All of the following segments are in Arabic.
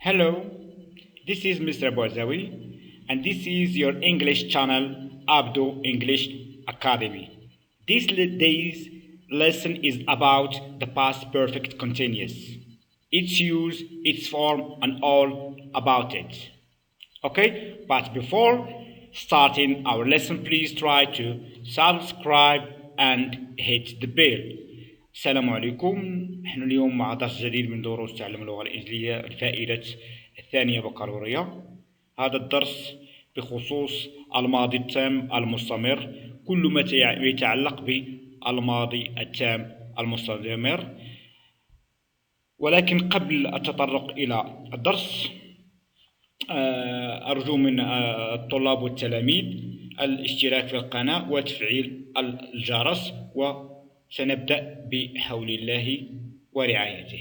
Hello, this is Mr. Bozawi, and this is your English channel, Abdo English Academy. This day's lesson is about the past perfect continuous, its use, its form, and all about it. Okay, but before starting our lesson, please try to subscribe and hit the bell. السلام عليكم. نحن اليوم مع درس جديد من دروس تعلم اللغة الإنجليزية الفائدة الثانية بكالوريا. هذا الدرس بخصوص الماضي التام المستمر، كل ما يتعلق بالماضي التام المستمر. ولكن قبل التطرق إلى الدرس أرجو من الطلاب والتلاميذ الاشتراك في القناة وتفعيل الجرس، وسنبدأ بحول الله ورعايته.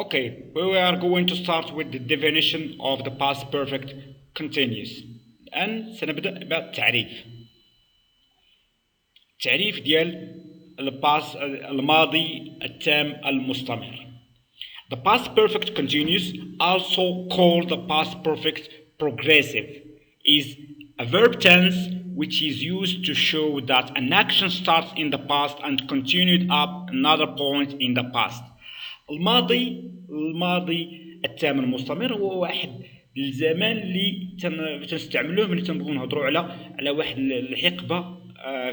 Okay, we are going to start with the definition of the past perfect continuous. الآن سنبدأ بالتعريف. التعريف ديال الماضي التام المستمر. The past perfect continuous, also called the past perfect progressive, is a verb tense which is used to show that an action starts in the past and continued up another point in the past. الماضي التام المستمر هو واحد الزمان اللي تنستعملوه ملي تنبغيو نهضروا على واحد الحقبه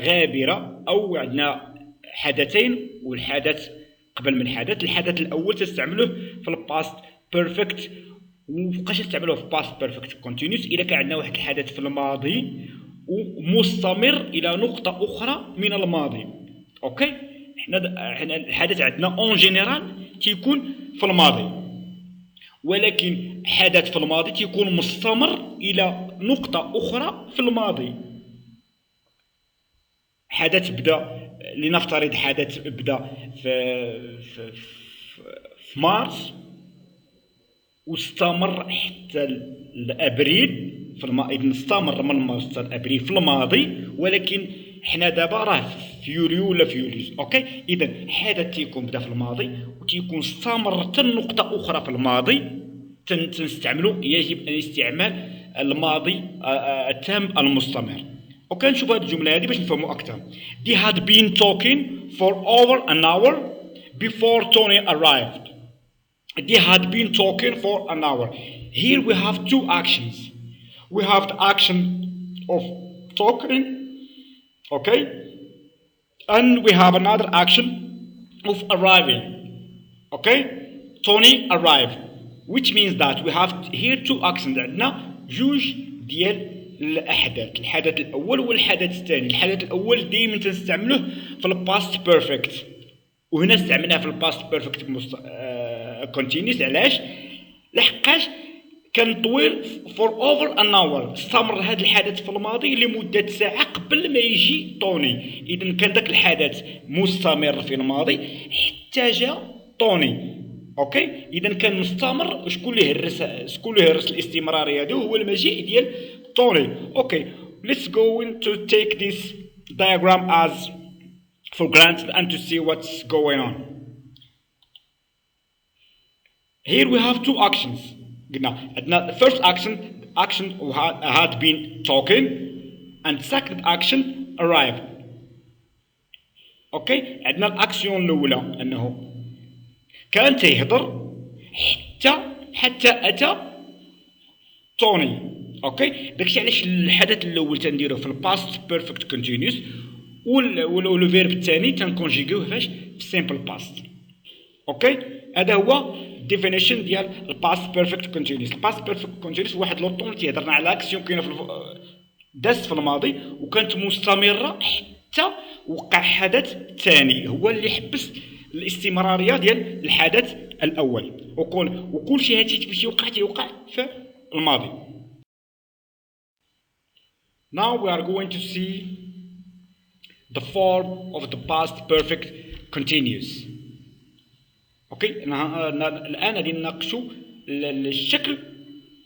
غابره، او عندنا حدثين والحدث قبل من الحدث الاول تستعملوه في الباست بيرفكت، وفوقاش نستعملوه في باست بيرفكت كونتينيوس الا كان عندنا واحد الحدث في الماضي ومستمر الى نقطه اخرى من الماضي. اوكي، حنا الحدث عندنا اون جينيرال تيكون في الماضي، ولكن حدث في الماضي تيكون مستمر الى نقطه اخرى في الماضي. حدث بدا، لنفترض حدث بدا في مارس واستمر حتى لابريل إذن استمر من مارس حتى لابريل في الماضي، ولكن حنا دابا راه في يوليو ولا في يوليوز. اوكي، اذا حدث تيكون بدا في الماضي وتيكون استمر حتى لنقطه اخرى في الماضي تنستعملو، يجب الاستعمال الماضي التام المستمر. اوكي، نشوف هذه الجمله هذه باش نفهموا اكثر. They had been talking for over an hour before Tony arrived. They had been talking for an hour. Here we have two actions. We have the action of talking, okay, and we have another action of arriving. Okay, Tony arrived, which means that we have here two actions. عندنا جوج ديال الأحداث، الحدث الأول والحدث الثاني. الحدث الأول دائما تنستعملوه في الباست بيرفكت، وهنا استعملناه في الباست بيرفكت كونتينيوس. علاش؟ لحقاش كان طويل فور اوفر ان اور، استمر هذا الحدث في الماضي لمده ساعه قبل ما يجي طوني. اذا كان ذاك الحدث مستمر في الماضي حتى جا طوني. اوكي، اذا كان مستمر. وشكون اللي هرس الاستمراريه هذه؟ هو المجيء ديال طوني. اوكي، let's go to take this diagram as for granted and to see what's going on. Here we have two actions. The first action had been talking, and second action arrived. اوكي، عندنا الاكسيون الاولى انه كان تيهضر حتى اتى توني. اوكي، داكشي علاش الحدث الاول تنديروه في الباست بيرفكت كونتينيوس، والفيرب الثاني تنكونجيغيوه فاش في سيمبل باست. اوكي، هذا هو ديفينيشن ديال الباست بيرفكت كونتينيوس. الباست بيرفكت كونتينيوس واحد لو طون تيهضرنا على اكسيون كاينه دازت في الماضي وكانت مستمره حتى وقع حدث ثاني هو اللي حبس الاستمراريه ديال الحدث الاول. وكل شيء هادشي باش يوقع في الماضي. Now we are going to see the form of the past perfect continuous. اوكي الان غادي نناقشوا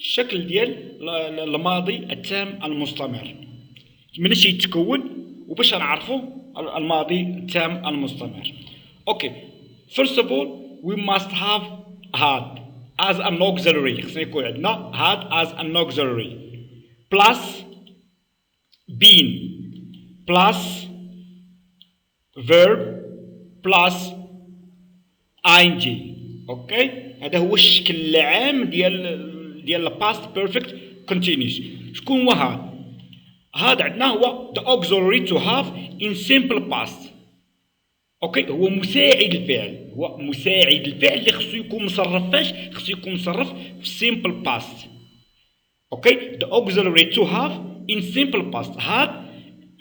الشكل ديال الماضي التام المستمر مناش يتكون وباش نعرفوا الماضي التام المستمر. اوكي first of all we must have had as an auxiliary. خصنا يكون عندنا had as an auxiliary plus been plus verb plus ing. اوكي هذا هو الشكل العام ديال past perfect continuous. شكون هو هذا عندنا هو the auxiliary to have in simple past. اوكي هو مساعد الفعل، هو مساعد الفعل اللي خصو يكون مصرف فاش خصو يكون مصرف في simple past. اوكي the auxiliary to have in simple past هذا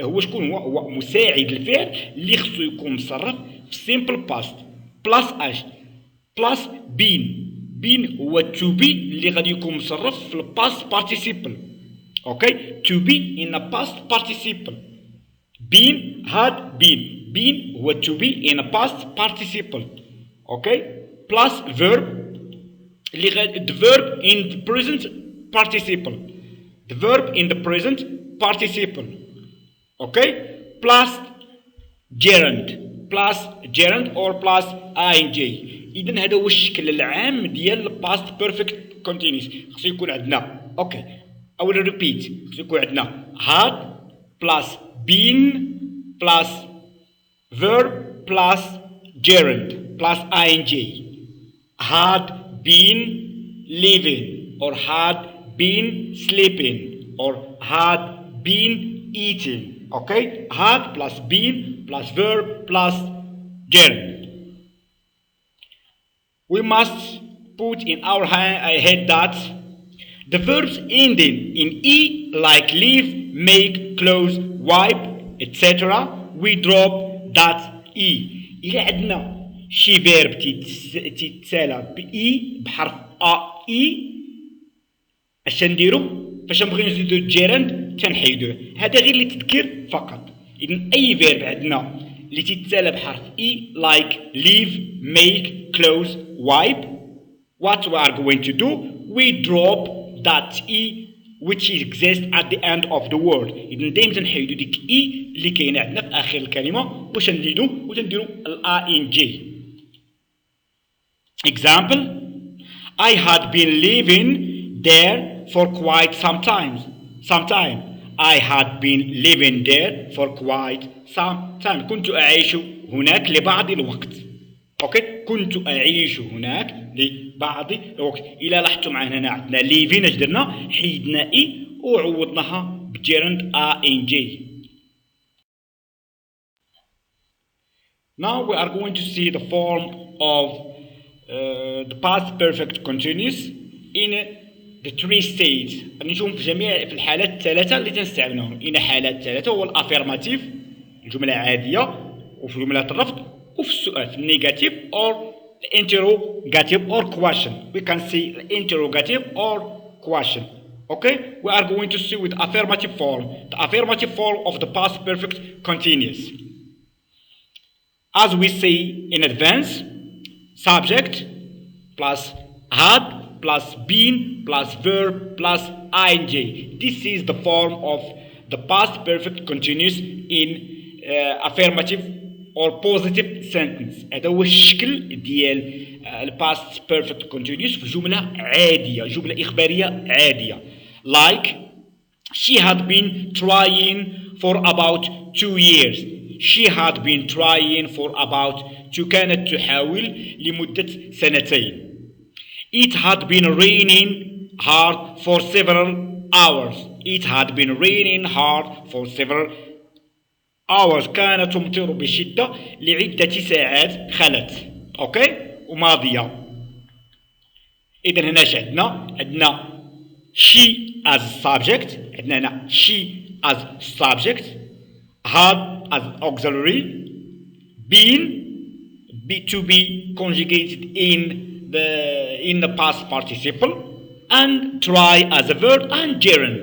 هو شكون هو مساعد الفعل اللي خصو يكون مصرف في simple past بلاس اش بلاس بين هو to be اللي غادي يكون مصرف في الباست participle. اوكي to be in a past participle been had been هو to be in a past participle. اوكي plus verb اللي the verb in the present participle the verb in the present participle. اوكي plus gerund or plus ing. اذا هذا هو الشكل العام ديال past perfect continuous. خصو يكون عندنا اوكي اول ريبيت خصو يكون عندنا had plus been plus verb plus gerund plus ing. had been living or had been sleeping or had been eating. Okay, had plus been plus verb plus gerund. We must put in our head that the verbs ending in e like leave, make, close, wipe, etc. we drop that e. إلا عندنا شي فيرب تيتسالى بإي بحرف أ إي اش نديرو فاش نبغيو نزيدو الجيراند تنحيدوه. هذا غير للتذكير فقط. إذن أي فيرب عندنا اللي تيتسالى بحرف إي like leave, make, close, wipe, what we are going to do we drop that e which exists at the end of the word. إذن دايما تنحيدو ديك إي اللي كاينة عندنا في آخر الكلمة واش نزيدو وتنديرو ال ing. Example I had been living there for quite some time. I had been living there for quite some time. كنت أعيش هناك لبعض الوقت. اوكي كنت أعيش هناك لبعض الوقت. إلا لاحظتوا معنا هنا عندنا living اش درنا حيدنا إي وعوضناها بجيرند ing. Now we are going to see the form of the past perfect continuous in the three states. نشوف في في الحالات الثلاثة اللي تنستعملوهم. إن حالات ثلاثة هو الأفيرماتيف الجملة عادية وفي جملة الرفض وفي السؤال في النيجاتيف or interrogative or question. We can see interrogative or question. Okay, we are going to see with affirmative form. The affirmative form of the past perfect continuous. As we say in advance, subject plus had plus been plus verb plus ing. This is the form of the past perfect continuous in affirmative or positive sentence. هذا هو الشكل ديال past perfect continuous في جملة عادية، جملة إخبارية عادية. Like she had been trying for about 2 years. She had been trying for about كانت تحاول لمدة سنتين. It had been raining hard for several hours. It had been raining hard for several hours. كانت تمطر بشدة لعدة ساعات خلت. اوكي وماضية. إذن هنا عندنا she as subject. عندنا هنا she as subject. had as auxiliary. been to be conjugated in the past participle and try as a verb and gerund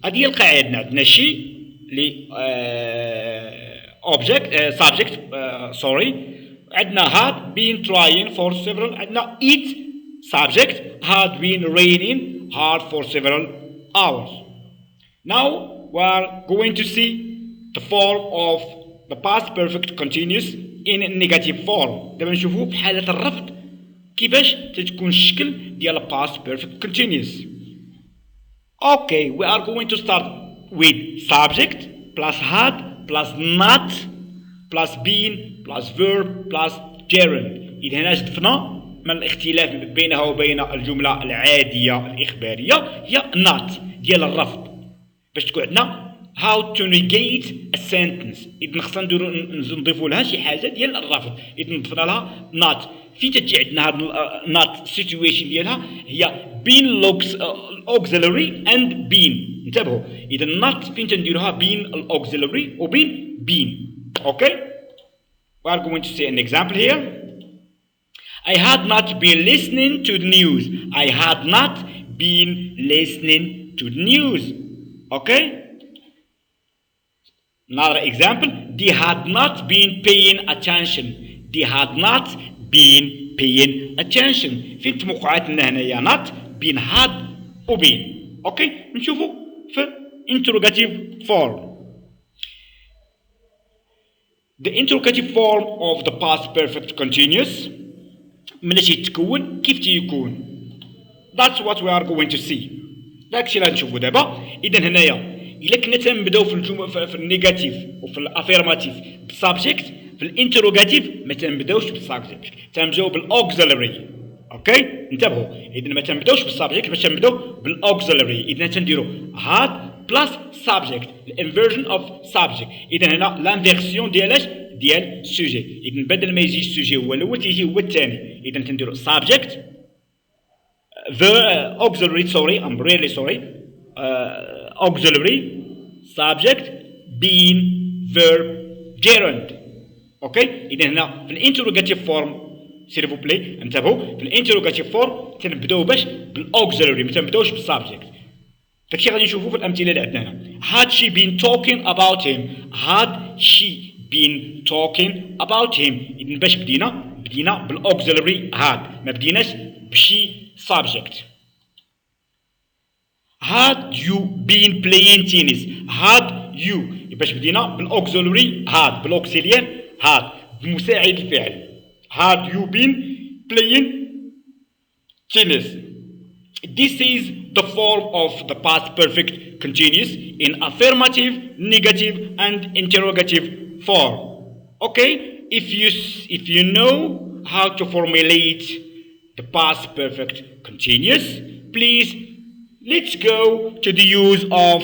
هذه هي القاعده. عندنا شيء لي object subject sorry. عندنا had been trying for several. عندنا it subject had been raining hard for several hours. Now we are going to see the form of the past perfect continuous in negative form. دابا نشوفوا في حالة الرفض كيفاش تتكون الشكل ديال past perfect continuous. Okay, we are going to start with subject plus had plus not plus been plus verb plus gerund. إذا هنا شفنا من الاختلاف بينها وبين الجملة العادية الإخبارية هي not ديال الرفض. باش تكون عندنا how to negate a sentence. إذا خصنا نضيفوا لها شي حاجة ديال الرفض. إذا ضفنا لها not. فين تجي عندنا هاد not situation ديالها هي been auxiliary and been. انتبهوا إذا not فين تنديروها been auxiliary و been. Okay, we are going to say an example here. I had not been listening to the news. I had not been listening to the news. Okay, another example. They had not been paying attention. They had not been paying attention. فين موقعات لنا هنايا not been had و been. اوكي نشوفوا في interrogative form. The interrogative form of the past perfect continuous من اش يتكون كيف تيكون. That's what we are going to see. داكشي اللي غنشوفو دابا. اذا هنايا الا كنا تنبداو في الجمل في النيجاتيف وفي الافيرماتيف بالسابجيكت، في الانتروغاتيف ما تنبداوش بالسابجيكت، تنبداو بالاوكسيلري. اوكي انتبهوا، اذا ما تنبداوش بالسابجيكت باش تنبداو بالاوكسيلري. اذا تنديروا هاد بلس سابجيكت، الانفيرجن اوف سابجيكت. اذا هنا لانفيرسيون ديال اش؟ ديال السوجي. اذا بدل ما يجي السوجي هو الاول تيجي هو الثاني. اذا تنديروا سابجيكت auxiliary sorry I'm really sorry auxiliary subject being verb gerund. اوكي اذا هنا في الانتروغاتيف فورم سير فو بلي انتبهوا، في الانتروغاتيف فورم تنبداو باش بالاوكسيلري ما تنبداوش بالسابجيكت. داكشي غادي نشوفوا في الامثله اللي عندنا هنا. had she been talking about him. had she been talking about him. اذا باش بدينا بالاوكسيلري had، ما بديناش بشي subject. had you been playing tennis. had you باش بدينا بالاوكسيلري had، بالاوكسيليان had بمساعد الفعل. had you been playing tennis. This is the form of the past perfect continuous in affirmative, negative and interrogative form. Okay, if you know how to formulate the past perfect continuous, please let's go to the use of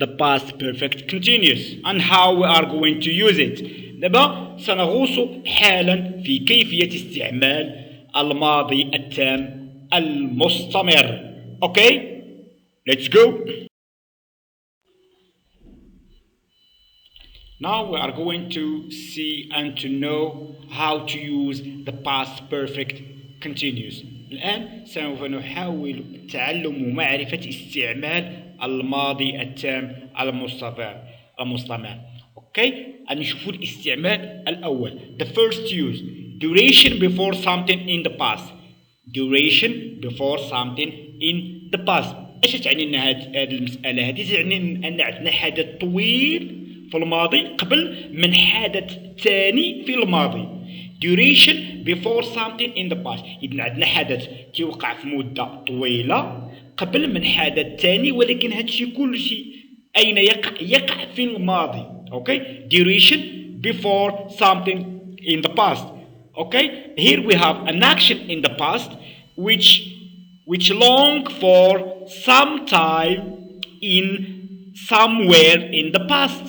the past perfect continuous and how we are going to use it. دابا سنغوص حالا في كيفية استعمال الماضي التام المستمر. Okay, let's go. Now we are going to see and to know how to use the past perfect continuous. الآن سوف نحاول تعلم ومعرفة استعمال الماضي التام المستمر. Okay, نشوفوا الاستعمال الأول. The first use duration before something in the past. duration before something in the past. ايش تعني لنا هذه المسألة؟ هذه تعني أن عندنا حدث طويل في الماضي قبل من حدث ثاني في الماضي. duration before something in the past. إذا عندنا حدث تيوقع في مدة طويلة قبل من حدث ثاني، ولكن هذا الشيء كل شيء أين يقع في الماضي. Okay, duration before something in the past. Okay, here we have an action in the past which long for some time in somewhere in the past.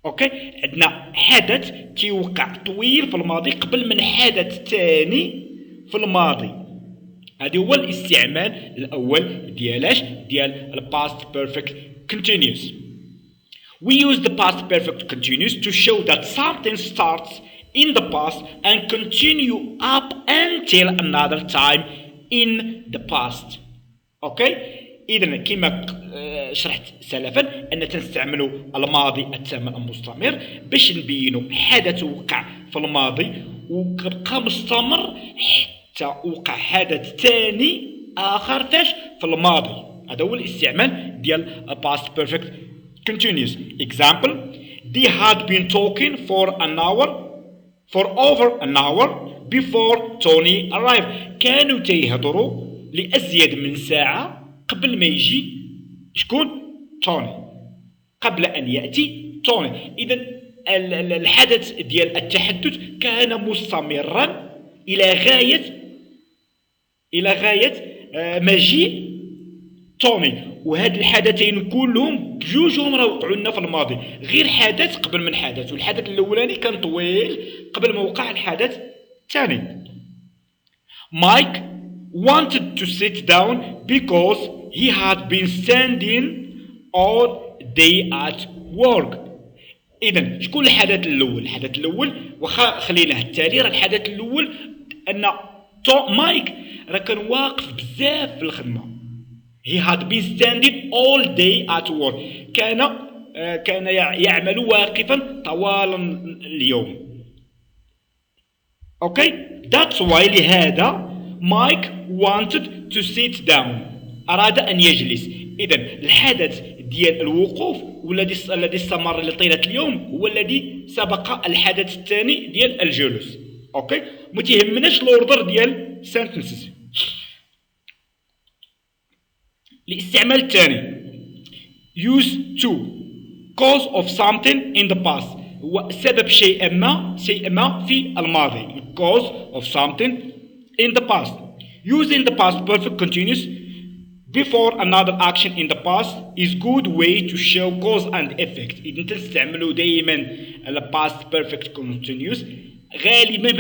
اوكي عندنا حدث تيوقع طويل في الماضي قبل من حدث ثاني في الماضي. هذا هو الاستعمال الاول ديالاش ديال الباست بيرفكت continuous. We use the past perfect continuous to show that something starts in the past and continue up until another time in the past. اوكي اذا كما شرحت سلفا أن تنستعملوا الماضي التام المستمر باش نبينوا حدث وقع في الماضي وبقى مستمر حتى وقع حدث ثاني آخر في الماضي. هذا هو الاستعمال ديال past perfect continuous. Example: they had been talking for over an hour before Tony arrived. كانوا تيهضروا لأزيد من ساعة قبل ما يجي شكون؟ توني، قبل أن يأتي توني. إذا الحدث ديال التحدث كان مستمرا إلى غاية مجيء توني. وهاد الحدثين كلهم بجوجهم راه وقعوا لنا في الماضي، غير حدث قبل من حدث، والحدث الأولاني كان طويل قبل ما وقع الحدث الثاني. Mike wanted to sit down because he had been standing all day at work. إذن شكون الحدث الأول؟ الحدث الأول واخا خليناه التالي، راه الحدث الأول أن مايك راه كان واقف بزاف في الخدمة. He had been standing all day at work. كان يعمل واقفا طوال اليوم. Okay? That's why لهذا Mike wanted to sit down. أراد أن يجلس. إذن الحدث ديال الوقوف والذي استمر لطيلة اليوم هو الذي سبق الحدث الثاني ديال الجلوس. أوكي؟ ما تيهمناش الأوردر ديال sentences. الاستعمال الثاني use to cause of something in the past هو سبب شيء ما في الماضي. cause of something in the past. Using the past perfect continuous before another action in the past is good way to show cause and effect. إذا تستعملوا دائما ال past perfect continuous غالبا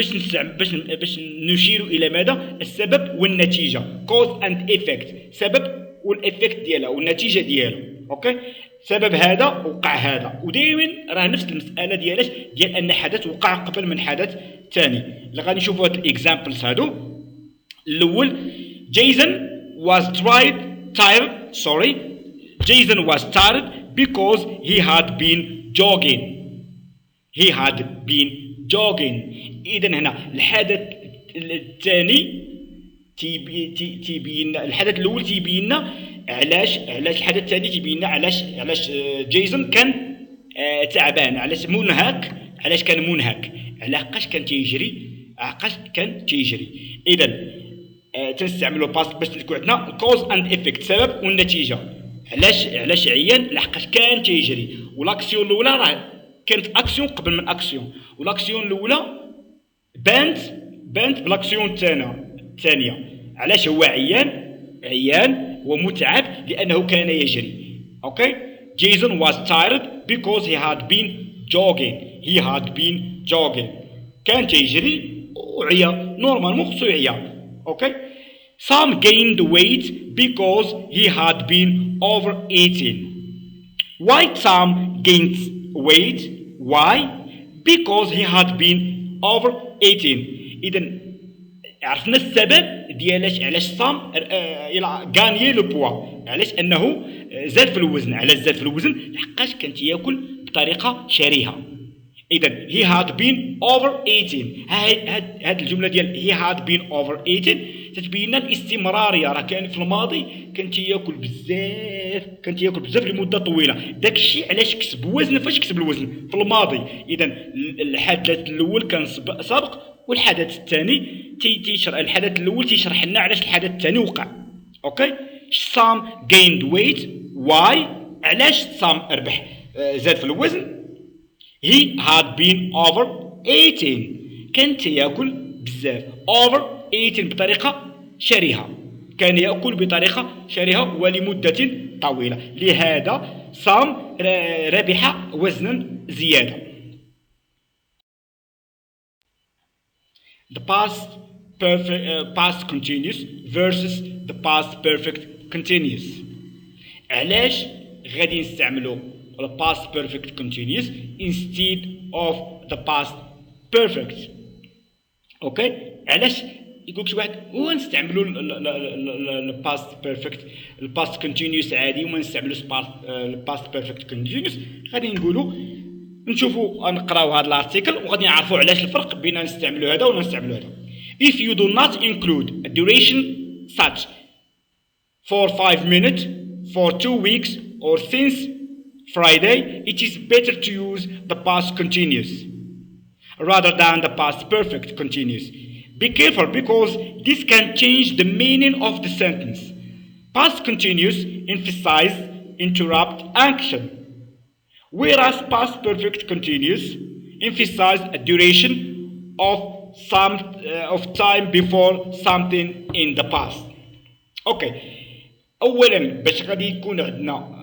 باش نشير إلى ماذا؟ السبب والنتيجة. cause and effect، سبب والإفكت ديالها والنتيجة ديالها. أوكي؟ سبب هذا وقع هذا، ودائما راه نفس المسألة ديال أن حدث وقع قبل من حدث ثاني. اللي غادي نشوفوا هاد الإكزامبلز هادو. الأول Jason was tired because he had been jogging. إذا هنا الحدث الثاني تيبين الحدث الاول تيبين علاش الحدث الثاني تيبين علاش جيسون كان تعبان، علاش كان منهك، علاش كان تيجري. اذا تنستعملوا باست باش تكون عندنا كوز اند افكت، سبب والنتيجه. علاش عيان؟ لحقاش كان تيجري. والاكسيون الاولى راه كانت اكسيون قبل من اكسيون، والاكسيون الاولى بانت بالاكسيون الثانيه. علاش هو عيان ومتعب؟ لأنه كان يجري. أوكي؟ Jason was tired because he had been jogging. كان تيجري وعيا، نورمالمون خصو يعيا. أوكي؟ Sam gained weight because he had been overeating. Why Sam gained weight? Why? Because he had been overeating. إذن عرفنا السبب ديال علاش صام غانيي لو بوا، علاش انه زاد في الوزن. علاش زاد في الوزن؟ لحقاش كان تياكل بطريقه شرهه. اذا he had been overeating. هاد الجمله ديال he had been overeating تتبين لنا الاستمراريه. راه كان في الماضي كان تياكل بزاف لمده طويله. داكشي علاش كسب وزن. فاش كسب الوزن؟ في الماضي. اذا الحدث الاول كان سابق، والحدث الثاني الحدث الاول تيشرح لنا علاش الحدث الثاني وقع. اوكي؟ Sam gained weight. why؟ علاش سام ربح زاد في الوزن؟ he had been overeating. كان تياكل بزاف. overeating بطريقه شرهه، كان ياكل بطريقه شرهه ولمده طويله، لهذا سام ربح وزنا زياده. The past continuous versus the past perfect continuous. علاش غادي نستعملوا the past perfect continuous instead of the past perfect؟ اوكي؟ علاش يقولك شي واحد هو نستعملوا الباست بيرفكت الباست كونتينيوس عادي وما نستعملوش الباست بيرفكت كونتينيوس. غادي نقولوا نشوفوا نقراو هذا الارتيكل وغادي نعرفوا علاش الفرق بين نستعملوا هذا ولا نستعملوا هذا. If you do not include a duration such for 5 minutes, for 2 weeks, or since Friday, it is better to use the past continuous rather than the past perfect continuous. Be careful because this can change the meaning of the sentence. Past continuous emphasize interrupt action, whereas past perfect continuous emphasize a duration of time before something in the past. Okay. اولا باش غادي يكون عندنا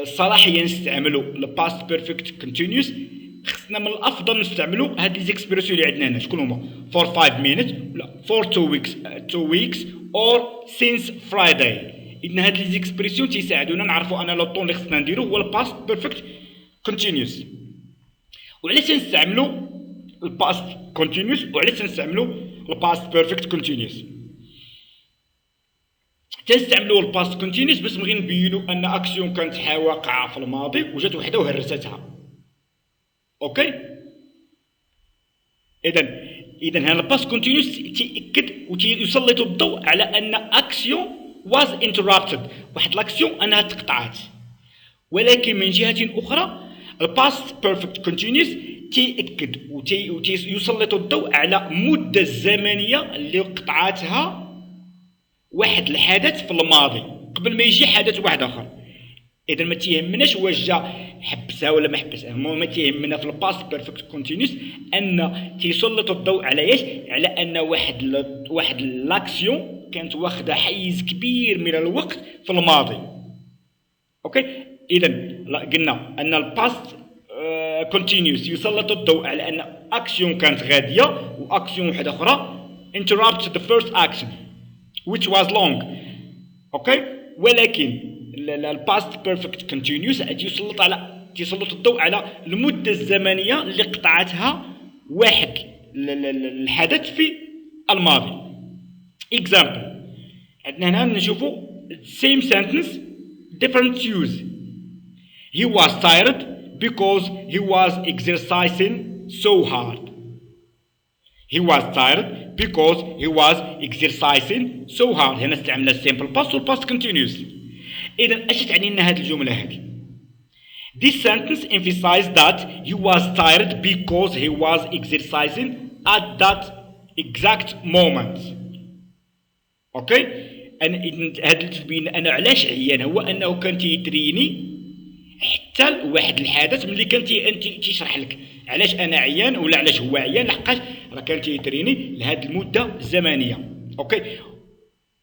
الصلاحيه نستعملوا الباست بيرفكت كونتينيوس خصنا من الافضل نستعملوا هاد لي زيكسبرسيون اللي عندنا هنا. شكون هما؟ for 5 minutes ولا for 2 weeks or since Friday. اذا هاد لي زيكسبرسيون تيساعدونا نعرفوا ان لو طون اللي خصنا نديرو هو الباست بيرفكت كونتينيوس. وعلاش نستعملوا الباست كونتينيوس وعلاش نستعملوا الباست بيرفكت كونتينيوس؟ تنستعملوا الباست كونتينيوس باش نبغي نبينوا ان اكسيون كانت واقعه في الماضي وجات وحده وهرستها. اوكي. اذا هذا الباست كونتينيوس تيأكد وتيسلط الضوء على ان اكسيون واز انترابتد، واحد لاكسيون انها تقطعات. ولكن من جهه اخرى الباست بيرفكت كونتينيوس تيأكد وتيسلط الضوء على مده زمنيه اللي قطعتها واحد الحدث في الماضي قبل ما يجي حدث واحد اخر. اذا ما تيهمناش واش جا حبسها ولا ما حبسها، ما تيهمنا في الباست بيرفكت كونتينيوس ان تيسلط الضوء على ايش؟ على ان واحد لاكسيون كانت واخده حيز كبير من الوقت في الماضي. اوكي. اذا قلنا ان الباست كونتينيوس يسلط الضوء على ان اكسيون كانت غاديه واكسيون واحده اخرى interrupt the first action which was long. اوكي. ولكن الباست بيرفكت كونتينيوس تيسلط الضوء على المده الزمنيه اللي قطعتها واحد الحدث في الماضي. example عندنا هنا نشوفوا same sentence different use. He was tired because he was exercising so hard. He was tired because he was exercising so hard. هنا استعملنا السيمبل باست والباست كونتينيوس. إذا اش تعني لنا هذه الجملة هذه؟ This sentence emphasizes that he was tired because he was exercising at that exact moment. اوكي. هذا تبين انا علاش عيان، هو انه كان تيتريني حتى واحد الحدث ملي كان تيشرح لك علاش انا عيان ولا علاش هو عيان، لحقاش راه كان تيتريني لهاد المده الزمنيه. اوكي.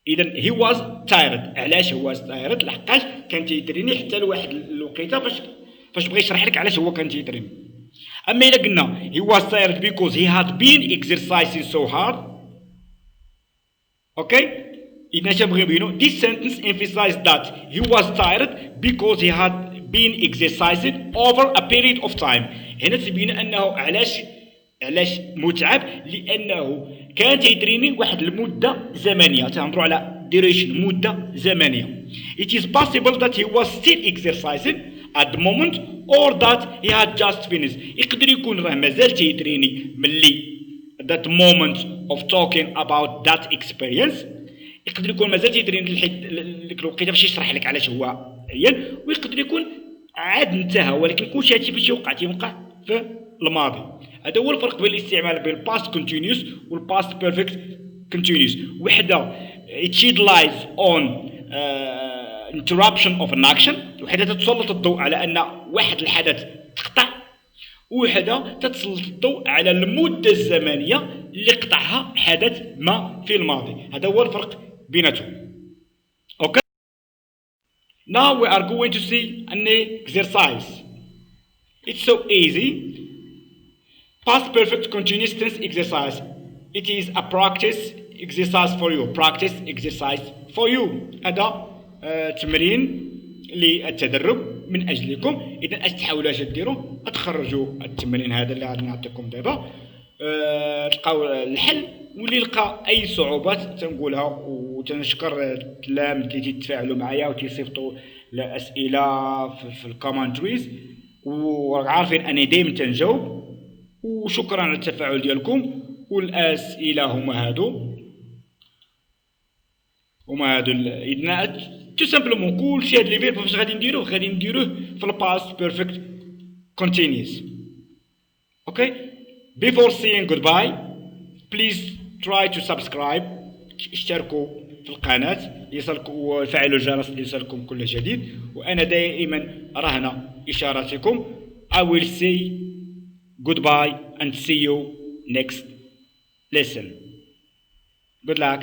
اذا هي واز تايرد. علاش هو تايرد؟ لحقاش كان تيتريني حتى لواحد الوقيته فاش بغى يشرح لك علاش هو كان تيتريني. اما الا قلنا he was tired because he had been exercising so hard. اوكي. اذا اش نبغي نبينو؟ this sentence emphasizes that he was tired because he had been exercising over a period of time. هنا تبين انه علاش متعب، لانه كان تيتريني واحد المده زمنيه. تنهضروا على duration، مده زمنيه. It is possible that he was still exercising at the moment or that he had just finished. يقدر يكون راه مازال تيتريني ملي that moment of talking about that experience. يقدر يكون مازال تيتريني لديك الوقيته باش يشرح لك علاش هو عيان، ويقدر يكون عاد انتهى، ولكن كلشي هادشي باش يوقع في الماضي. هذا هو الفرق بين الاستعمال بين الباست كونتينيوس والباست بيرفكت كونتينيوس. وحده it shed light on interruption of an action، وحده تتسلط الضوء على ان واحد الحدث تقطع، وحده تتسلط الضوء على المده الزمنيه اللي قطعها حدث ما في الماضي. هذا هو الفرق بيناتهم. اوكي. Now we are going to see an exercise. It's so easy. Past perfect continuous tense exercise. It is a practice exercise for you. Practice exercise for you. هذا تمرين للتدرب من أجلكم. إذا اش تحاولوا اش ديروا؟ تخرجوا التمرين هذا اللي غادي نعطيكم دابا، تلقاو الحل واللي لقى اي صعوبات تنقولها. وتنشكر التلام اللي تيتفاعلوا معايا وتيصيفطوا الاسئله في الكومنتريز، وعارفين اني دائما تنجاوب. وشكرا على التفاعل ديالكم. والاسئله هما هادو اذن تو سامبلومون كلشي هاد لي فيرب فاش غادي نديروه في الباست بيرفكت كونتينيوس. اوكي. before saying goodbye please try to subscribe. اشتركوا في القناه ليصلكم وفعلوا الجرس ليصلكم كل جديد. وانا دائما رهن اشاراتكم. I will say goodbye and see you next lesson. Good luck.